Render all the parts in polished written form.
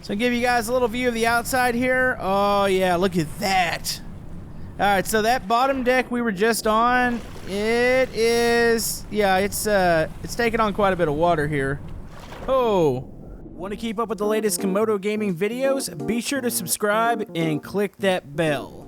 So I'll give you guys a little view of the outside here. Oh yeah, look at that. Alright, so that bottom deck we were just on, it is, yeah, it's taking on quite a bit of water here. Oh, want to keep up with the latest Camodo Gaming videos? Be sure to subscribe and click that bell.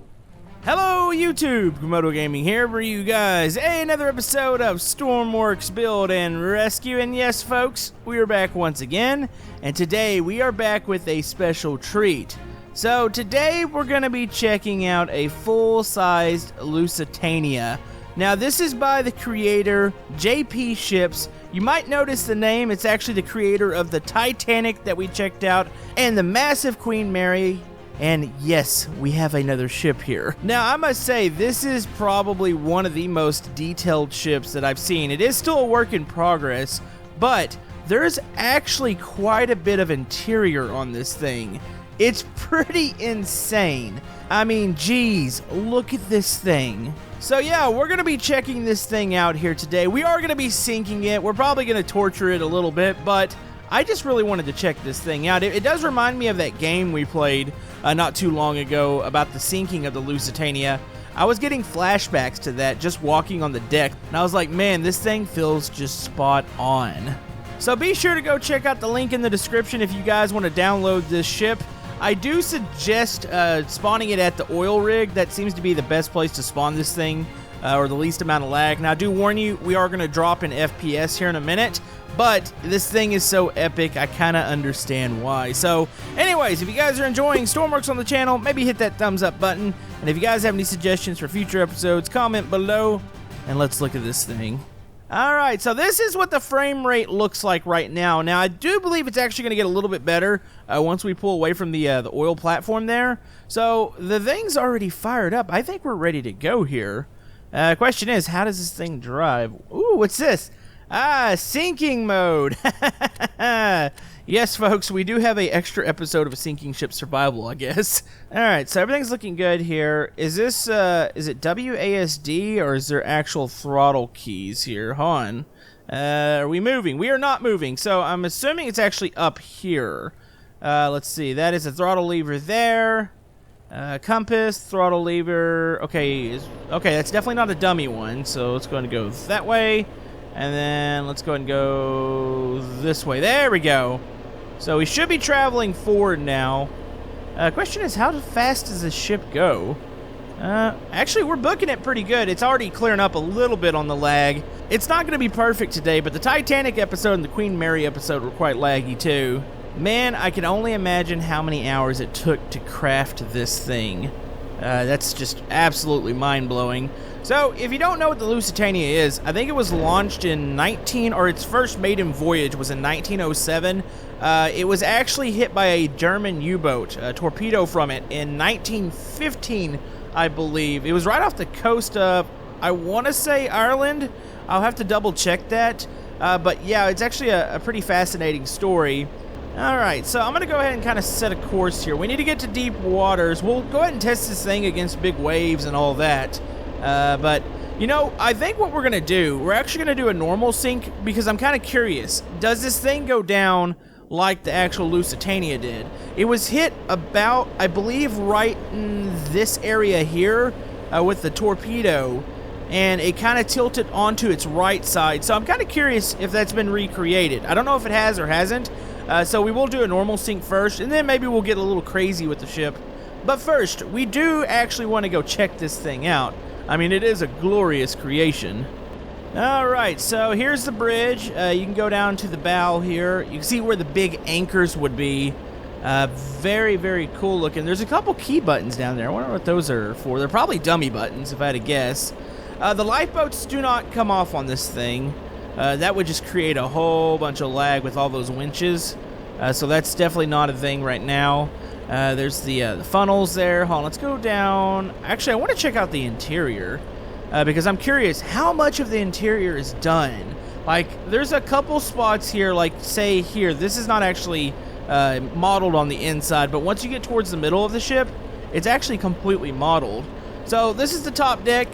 Hello YouTube, Camodo Gaming here for you guys. Hey, another episode of Stormworks Build and Rescue, and yes folks, we are back once again, and today we are back with a special treat. So today we're going to be checking out a full-sized Lusitania. Now this is by the creator, JP Ships. You might notice the name, it's actually the creator of the Titanic that we checked out, and the massive Queen Mary. And yes, we have another ship here. Now, I must say, this is probably one of the most detailed ships that I've seen. It is still a work in progress, but there's actually quite a bit of interior on this thing. It's pretty insane. I mean, geez, look at this thing. So yeah, we're going to be checking this thing out here today. We are going to be sinking it. We're probably going to torture it a little bit, but I just really wanted to check this thing out. It does remind me of that game we played not too long ago about the sinking of the Lusitania. I was getting flashbacks to that just walking on the deck, and I was like, man, this thing feels just spot on. So be sure to go check out the link in the description if you guys want to download this ship. I do suggest spawning it at the oil rig. That seems to be the best place to spawn this thing, or the least amount of lag. Now I do warn you, we are going to drop in FPS here in a minute, but this thing is so epic, I kind of understand why. So anyways, if you guys are enjoying Stormworks on the channel, maybe hit that thumbs up button. And if you guys have any suggestions for future episodes, comment below. And let's look at this thing. Alright, so this is what the frame rate looks like right now. Now, I do believe it's actually going to get a little bit better once we pull away from the oil platform there. So the thing's already fired up. I think we're ready to go here. Question is, how does this thing drive? Ooh, what's this? Ah, sinking mode. Yes, folks, we do have an extra episode of a sinking ship survival, I guess. Alright, so everything's looking good here. Is this, is it WASD, or is there actual throttle keys here? Hold on. Are we moving? We are not moving, so I'm assuming it's actually up here. Let's see, that is a throttle lever there. Compass, throttle lever. Okay, that's definitely not a dummy one, so let's go and go that way. And then let's go ahead and go this way. There we go. So we should be traveling forward now. Question is, how fast does this ship go? Actually, we're booking it pretty good. It's already clearing up a little bit on the lag. It's not going to be perfect today, but the Titanic episode and the Queen Mary episode were quite laggy too. Man, I can only imagine how many hours it took to craft this thing. That's just absolutely mind-blowing. So, if you don't know what the Lusitania is, I think it was launched in its first maiden voyage was in 1907. It was actually hit by a German U-boat, a torpedo from it, in 1915, I believe. It was right off the coast of, I want to say, Ireland. I'll have to double-check that. But yeah, it's actually a pretty fascinating story. Alright, so I'm going to go ahead and kind of set a course here. We need to get to deep waters. We'll go ahead and test this thing against big waves and all that. But, you know, I think what we're going to do, we're actually going to do a normal sink because I'm kind of curious. Does this thing go down like the actual Lusitania did? It was hit about, I believe, right in this area here with the torpedo, and it kind of tilted onto its right side. So I'm kind of curious if that's been recreated. I don't know if it has or hasn't. So we will do a normal sink first, and then maybe we'll get a little crazy with the ship. But first, we do actually want to go check this thing out. I mean, it is a glorious creation. Alright, so here's the bridge. You can go down to the bow here. You can see where the big anchors would be. Very, very cool looking. There's a couple key buttons down there. I wonder what those are for. They're probably dummy buttons, if I had to guess. The lifeboats do not come off on this thing. That would just create a whole bunch of lag with all those winches. So that's definitely not a thing right now. There's the funnels there. Hold on, let's go down. Actually, I want to check out the interior because I'm curious how much of the interior is done. Like, there's a couple spots here, like, say here. This is not actually modeled on the inside, but once you get towards the middle of the ship, it's actually completely modeled. So this is the top deck.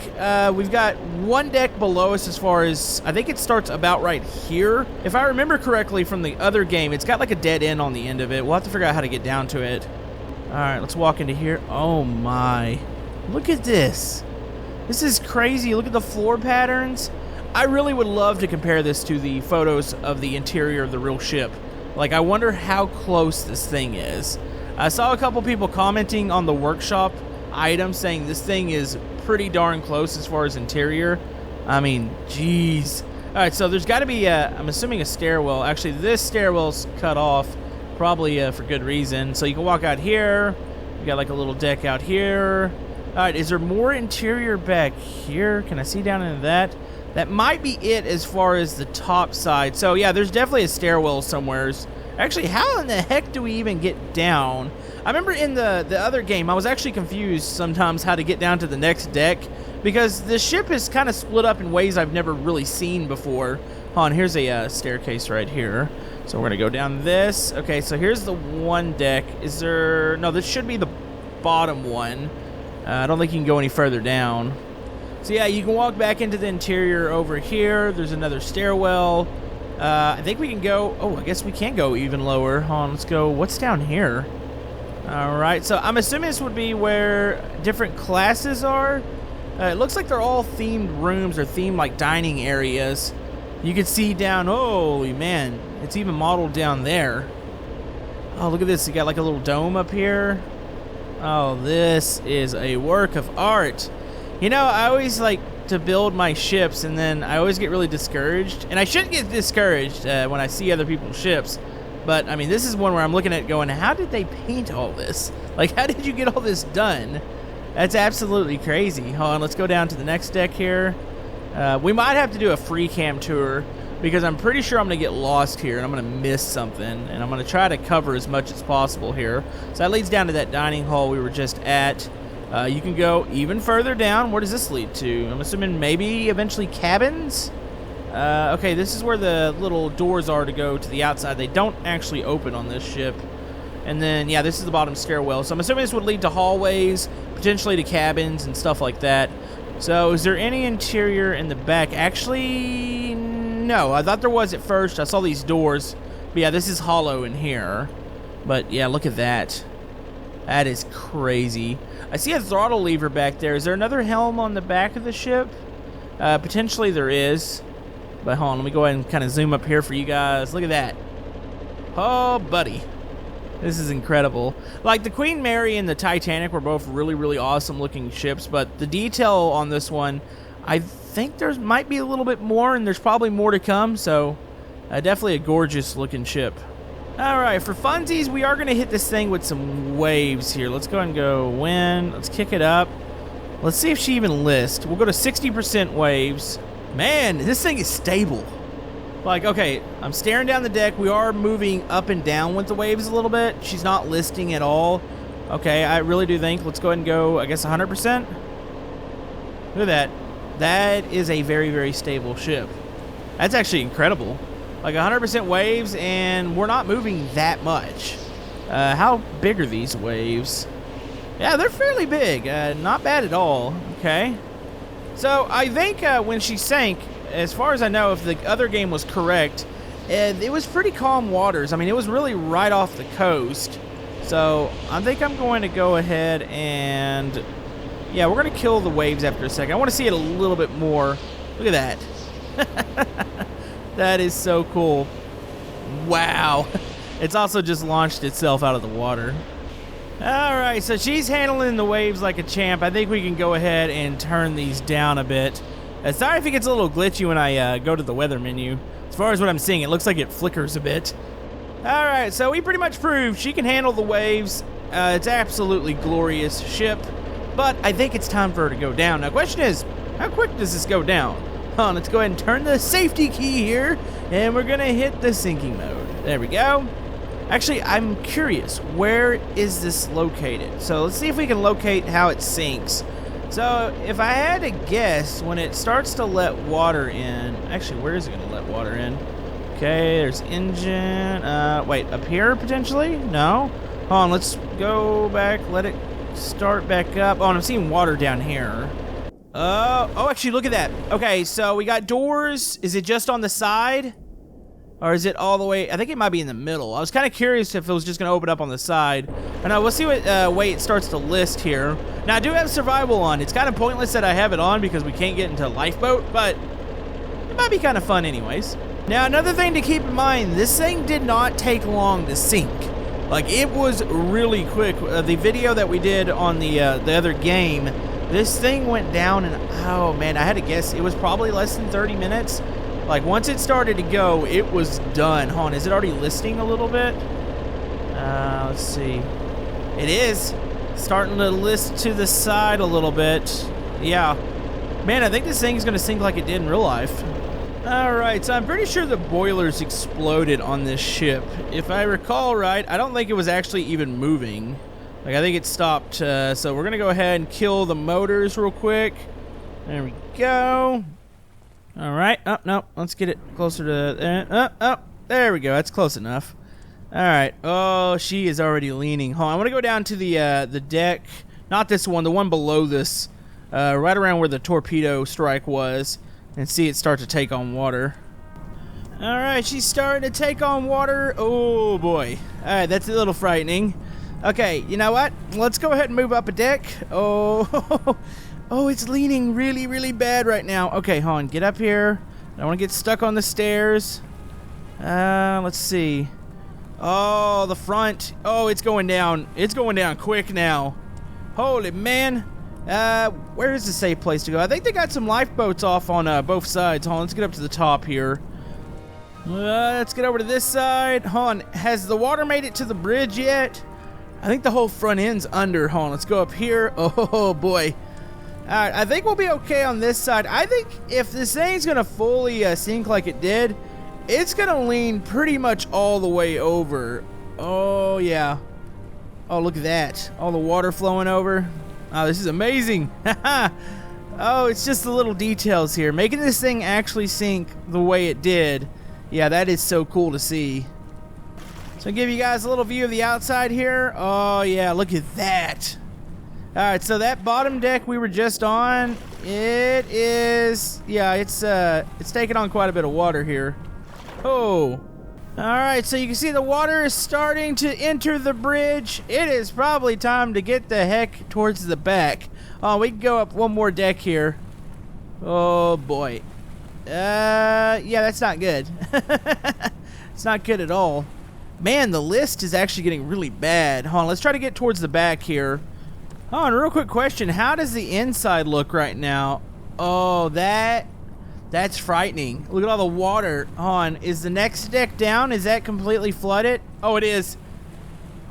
We've got one deck below us as far as, I think it starts about right here. If I remember correctly from the other game, it's got like a dead end on the end of it. We'll have to figure out how to get down to it. All right, let's walk into here. Oh my, look at this. This is crazy. Look at the floor patterns. I really would love to compare this to the photos of the interior of the real ship. Like, I wonder how close this thing is. I saw a couple people commenting on the workshop item saying this thing is pretty darn close as far as interior. I mean, geez. All right, so there's got to be I'm assuming a stairwell. Actually, this stairwell's cut off, probably for good reason. So you can walk out here. You got like a little deck out here. All right, is there more interior back here? Can I see down into that? That might be it as far as the top side. So yeah, there's definitely a stairwell somewheres. Actually, how in the heck do we even get down? I remember in the other game, I was actually confused sometimes how to get down to the next deck because the ship is kind of split up in ways I've never really seen before. Hold on, here's a staircase right here. So we're going to go down this. Okay, so here's the one deck. Is there... No, this should be the bottom one. I don't think you can go any further down. So yeah, you can walk back into the interior over here. There's another stairwell. I think we can go... Oh, I guess we can go even lower. Hold on, let's go... What's down here? Alright, so I'm assuming this would be where different classes are. It looks like they're all themed rooms or themed like dining areas. You can see down... Holy man, it's even modeled down there. Oh, look at this. You got like a little dome up here. Oh, this is a work of art. You know, I always like to build my ships, and then I always get really discouraged. And I shouldn't get discouraged when I see other people's ships. But, I mean, this is one where I'm looking at it going, how did they paint all this? Like, how did you get all this done? That's absolutely crazy. Hold on, let's go down to the next deck here. We might have to do a free cam tour, because I'm pretty sure I'm going to get lost here, and I'm going to miss something. And I'm going to try to cover as much as possible here. So that leads down to that dining hall we were just at. You can go even further down. Where does this lead to? I'm assuming maybe eventually cabins? Okay, this is where the little doors are to go to the outside. They don't actually open on this ship. And then, yeah, this is the bottom stairwell. So I'm assuming this would lead to hallways, potentially to cabins and stuff like that. So is there any interior in the back? Actually, no. I thought there was at first. I saw these doors. But yeah, this is hollow in here. But yeah, look at that. That is crazy. I see a throttle lever back there. Is there another helm on the back of the ship? Potentially there is. But hold on, let me go ahead and kind of zoom up here for you guys. Look at that. Oh, buddy. This is incredible. Like, the Queen Mary and the Titanic were both really, really awesome looking ships, but the detail on this one, I think there might be a little bit more, and there's probably more to come, so definitely a gorgeous looking ship. Alright, for funsies, we are going to hit this thing with some waves here. Let's go ahead and go wind. Let's kick it up. Let's see if she even lists. We'll go to 60% waves. Man, this thing is stable. Like, okay, I'm staring down the deck. We are moving up and down with the waves a little bit. She's not listing at all. Okay, I really do think. Let's go ahead and go, I guess, 100%. Look at that. That is a very, very stable ship. That's actually incredible. Like 100% waves, and we're not moving that much. How big are these waves? Yeah, they're fairly big. Not bad at all. Okay. So I think when she sank, as far as I know, if the other game was correct, it was pretty calm waters. I mean, it was really right off the coast. So I think I'm going to go ahead and... Yeah, we're going to kill the waves after a second. I want to see it a little bit more. Look at that. That is so cool. Wow. It's also just launched itself out of the water. Alright, so she's handling the waves like a champ. I think we can go ahead and turn these down a bit. Sorry if it gets a little glitchy when I go to the weather menu. As far as what I'm seeing, it looks like it flickers a bit. Alright, so we pretty much proved she can handle the waves. It's absolutely glorious ship. But I think it's time for her to go down. Now, the question is, how quick does this go down? Let's go ahead and turn the safety key here, and we're going to hit the sinking mode. There we go. Actually, I'm curious, where is this located? So let's see if we can locate how it sinks. So if I had to guess, when it starts to let water in... Actually, where is it going to let water in? Okay, there's engine. Wait, up here potentially? No? Hold on, let's go back, let it start back up. Oh, and I'm seeing water down here. Oh, actually, look at that. Okay, so we got doors. Is it just on the side? Or is it all the way? I think it might be in the middle. I was kind of curious if it was just going to open up on the side. I know, we'll see what way it starts to list here. Now, I do have survival on. It's kind of pointless that I have it on because we can't get into lifeboat, but it might be kind of fun anyways. Now, another thing to keep in mind, this thing did not take long to sink. Like, it was really quick. The video that we did on the other game, this thing went down and, oh man, I had to guess, it was probably less than 30 minutes. Like, once it started to go, it was done. Hold on, is it already listing a little bit? Let's see. It is starting to list to the side a little bit. Yeah. Man, I think this thing is going to sink like it did in real life. Alright, so I'm pretty sure the boilers exploded on this ship. If I recall right, I don't think it was actually even moving. Like, I think it stopped. So we're going to go ahead and kill the motors real quick. There we go. Alright, oh, no, let's get it closer to, there we go, that's close enough. Alright, oh, she is already leaning. Hold on, I want to go down to the deck, not this one, the one below this, right around where the torpedo strike was, and see it start to take on water. Alright, she's starting to take on water. Oh, boy. Alright, that's a little frightening. Okay, you know what? Let's go ahead and move up a deck. Oh, oh, it's leaning really, really bad right now. Okay, hold on. Get up here. I don't want to get stuck on the stairs. Let's see. Oh, the front. Oh, it's going down. It's going down quick now. Holy man. Where is the safe place to go? I think they got some lifeboats off on both sides. Hold on, let's get up to the top here. Let's get over to this side. Hold on. Has the water made it to the bridge yet? I think the whole front end's under. Hold on, let's go up here. Oh, boy. Alright, I think we'll be okay on this side. I think if this thing's going to fully sink like it did, it's going to lean pretty much all the way over. Oh, yeah. Oh, look at that. All the water flowing over. Oh, this is amazing. Oh, it's just the little details here. Making this thing actually sink the way it did. Yeah, that is so cool to see. So I'll give you guys a little view of the outside here. Oh, yeah, look at that. Alright, so that bottom deck we were just on, it is, yeah, it's taking on quite a bit of water here. Oh. Alright, so you can see the water is starting to enter the bridge. It is probably time to get the heck towards the back. Oh, we can go up one more deck here. Oh, boy. Yeah, that's not good. It's not good at all. Man, the list is actually getting really bad. Hold on, let's try to get towards the back here. Hold on, real quick question. How does the inside look right now? Oh, that's frightening. Look at all the water. Hold on, is the next deck down? Is that completely flooded? Oh, it is.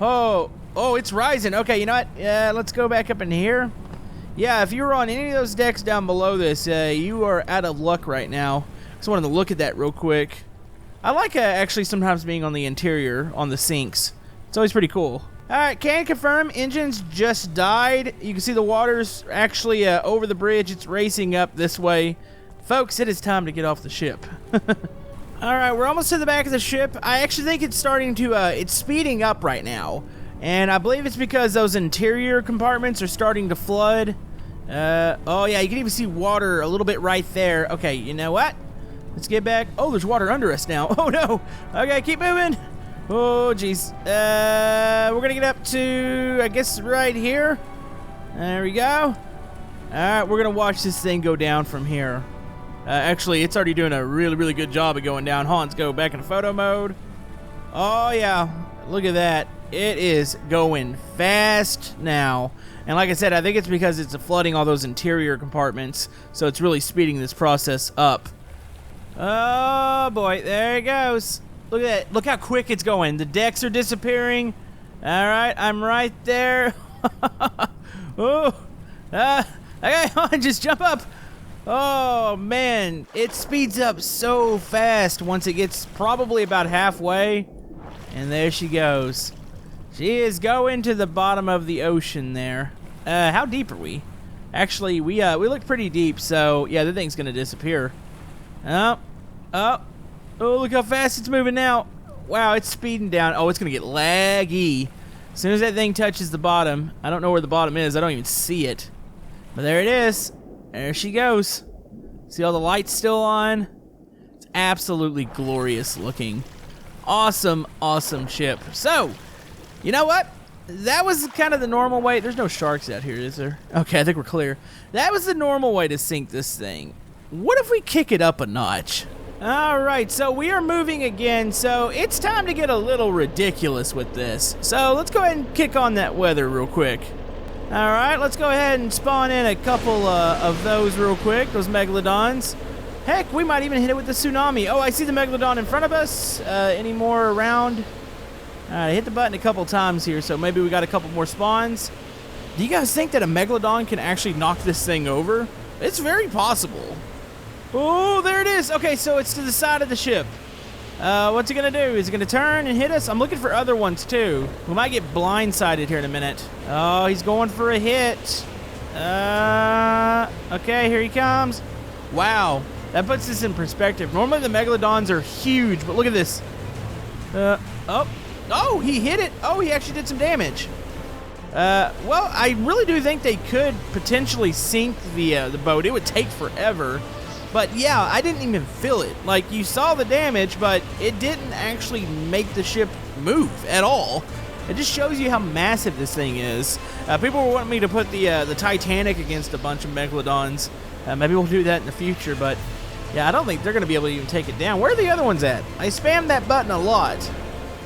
Oh, it's rising. Okay, you know what? Let's go back up in here. Yeah, if you were on any of those decks down below this, you are out of luck right now. Just wanted to look at that real quick. I like actually sometimes being on the interior, on the sinks. It's always pretty cool. Alright, can confirm engines just died. You can see the water's actually over the bridge. It's racing up this way. Folks, it is time to get off the ship. Alright, we're almost to the back of the ship. I actually think it's starting to, it's speeding up right now. And I believe it's because those interior compartments are starting to flood. Oh yeah, you can even see water a little bit right there. Okay, you know what? Let's get back. Oh, there's water under us now. Oh no. Okay, keep moving. Oh, jeez. We're gonna get up to, I guess, right here. There we go. Alright, we're gonna watch this thing go down from here. Actually, it's already doing a really, really good job of going down. Hold on, let's go back into photo mode. Oh, yeah. Look at that. It is going fast now. And like I said, I think it's because it's flooding all those interior compartments. So it's really speeding this process up. Oh, boy. There it goes. Look at that. Look how quick it's going. The decks are disappearing. All right. I'm right there. Oh. Okay. Just jump up. Oh, man. It speeds up so fast once it gets probably about halfway. And there she goes. She is going to the bottom of the ocean there. How deep are we? Actually, we look pretty deep, so yeah, the thing's gonna disappear. Oh, look how fast it's moving now. Wow, it's speeding down. Oh, it's gonna get laggy. As soon as that thing touches the bottom, I don't know where the bottom is. I don't even see it. But there it is. There she goes. See all the lights still on? It's absolutely glorious looking. Awesome, awesome ship. So, you know what? That was kind of the normal way. There's no sharks out here, is there? Okay, I think we're clear. That was the normal way to sink this thing. What if we kick it up a notch? All right, so we are moving again, so it's time to get a little ridiculous with this. So let's go ahead and kick on that weather real quick. All right, let's go ahead and spawn in a couple of those real quick, those megalodons. Heck, we might even hit it with the tsunami. Oh, I see the megalodon in front of us. Any more around? All right, I hit the button a couple times here, so maybe we got a couple more spawns. Do you guys think that a megalodon can actually knock this thing over? It's very possible. Oh, there it is. Okay, so it's to the side of the ship. What's it going to do? Is it going to turn and hit us? I'm looking for other ones, too. We might get blindsided here in a minute. Oh, he's going for a hit. Okay, here he comes. Wow, that puts this in perspective. Normally the megalodons are huge, but look at this. Oh, he hit it. Oh, he actually did some damage. Well, I really do think they could potentially sink the boat. It would take forever. But yeah, I didn't even feel it. Like, you saw the damage, but it didn't actually make the ship move at all. It just shows you how massive this thing is. People were wanting me to put the Titanic against a bunch of megalodons. Maybe we'll do that in the future, but yeah, I don't think they're going to be able to even take it down. Where are the other ones at? I spammed that button a lot.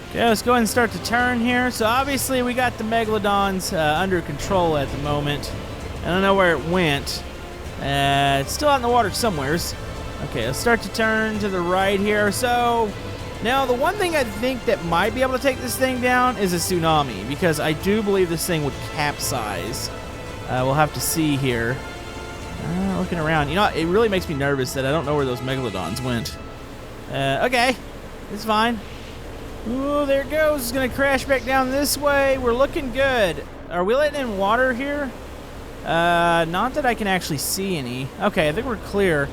Okay, let's go ahead and start to turn here. So obviously we got the megalodons under control at the moment. I don't know where it went. It's still out in the water somewheres. Okay, let's start to turn to the right here. So now the one thing I think that might be able to take this thing down is a tsunami, because I do believe this thing would capsize. We'll have to see here. Looking around, you know, it really makes me nervous that I don't know where those megalodons went. Okay, it's fine. Ooh, there it goes. It's gonna crash back down this way. We're looking good. Are we letting in water here? Not that I can actually see any. Okay, I think we're clear.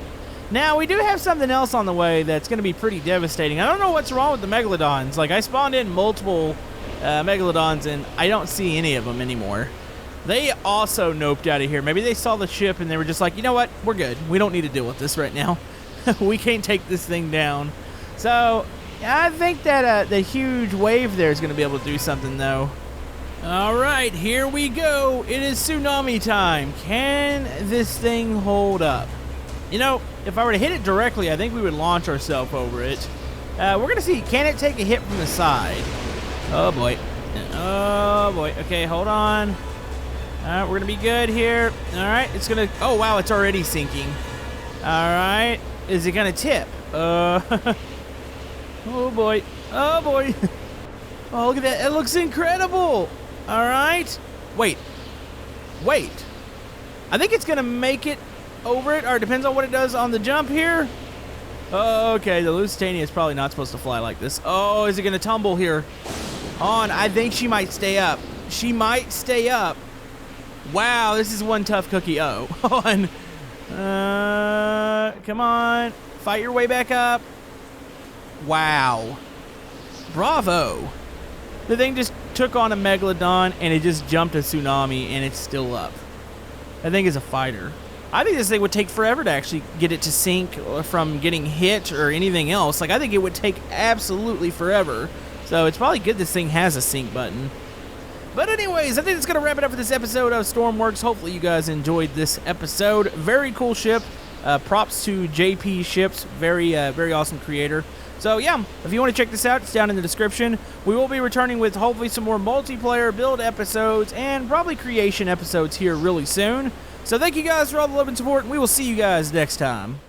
Now, we do have something else on the way that's going to be pretty devastating. I don't know what's wrong with the megalodons. Like, I spawned in multiple megalodons, and I don't see any of them anymore. They also noped out of here. Maybe they saw the ship, and they were just like, you know what? We're good. We don't need to deal with this right now. We can't take this thing down. So, I think that the huge wave there is going to be able to do something, though. All right, here we go. It is tsunami time. Can this thing hold up? You know, if I were to hit it directly, I think we would launch ourselves over it. We're going to see, can it take a hit from the side? Oh, boy. Oh, boy. Okay, hold on. All right, we're going to be good here. All right, it's going to... Oh, wow, it's already sinking. All right. Is it going to tip? Oh, boy. Oh, boy. Oh, look at that. It looks incredible. All right. Wait. I think it's going to make it over it, or it depends on what it does on the jump here. Okay, the Lusitania is probably not supposed to fly like this. Oh, is it going to tumble here? I think she might stay up. She might stay up. Wow, this is one tough cookie. Oh, on. Come on. Fight your way back up. Wow. Bravo. The thing just took on a megalodon, and it just jumped a tsunami, and it's still up. That thing is a fighter. I think this thing would take forever to actually get it to sink from getting hit or anything else. Like, I think it would take absolutely forever. So it's probably good this thing has a sink button. But anyways, I think that's going to wrap it up for this episode of Stormworks. Hopefully you guys enjoyed this episode. Very cool ship. Props to JP Ships. Very awesome creator. So yeah, if you want to check this out, it's down in the description. We will be returning with hopefully some more multiplayer build episodes and probably creation episodes here really soon. So thank you guys for all the love and support, and we will see you guys next time.